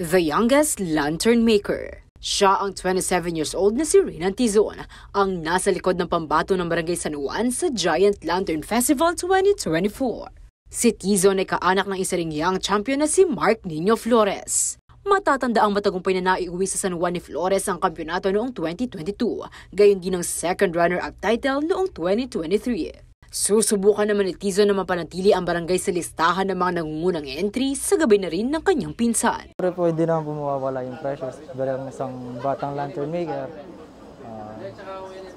The youngest lantern maker. Siya ang 27 years old na si Renan Tizon, ang nasa likod ng pambato ng Barangay San Juan sa Giant Lantern Festival 2024. Si Tizon ay kaanak ng isa ring young champion na si Mark Nino Flores. Matatanda ang matagumpay na naiuwi sa San Juan ni Flores ang kampyonato noong 2022, gayon din ang second runner-up title noong 2023. Susubukan naman ni Tizon na mapanatili ang barangay sa listahan ng mga nangungunang entry sa gabi na rin ng kanyang pinsan. Pero pwede naman po mawawala yung pressure bilang isang batang lantern maker.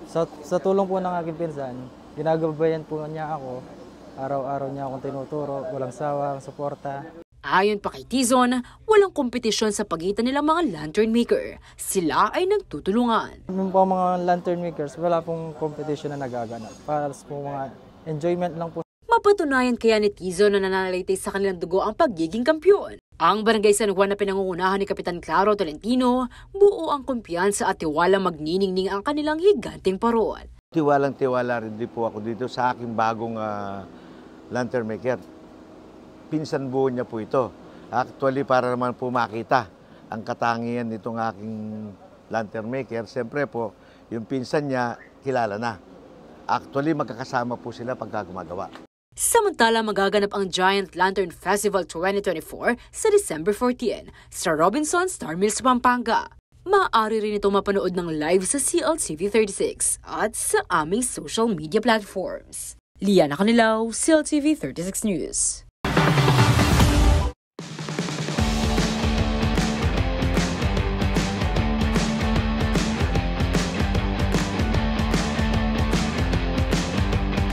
Sa tulong po ng aking pinsan, ginagabayan po niya ako. Araw-araw niya akong tinuturo, walang sawa, suporta. Ayon pa kay Tizon, walang kompetisyon sa pagitan nilang mga lantern maker. Sila ay nagtutulungan. Yung po mga lantern makers, wala pong competition na nagaganap. Para po mga enjoyment lang po. Mapatunayan kaya ni Tizon na nananalitay sa kanilang dugo ang pagiging kampyon. Ang Barangay San Juan na pinangungunahan ni Kapitan Claro Tolentino, buo ang kumpiyansa at tiwala magniningning ang kanilang higanting parol. Tiwalang-tiwala rin din po ako dito sa aking bagong lantern maker. Pinsan buo niya po ito. Actually, para naman po makita ang katangian nitong aking lantern maker, siyempre po, yung pinsan niya, kilala na. Actually, magkakasama po sila pagka gumagawa. Samantala, magaganap ang Giant Lantern Festival 2024 sa December 14 sa Robinson Star Mills, Pampanga. Maaari rin ito mapanood ng live sa CLTV 36 at sa aming social media platforms. Liana Canilaw, CLTV 36 News.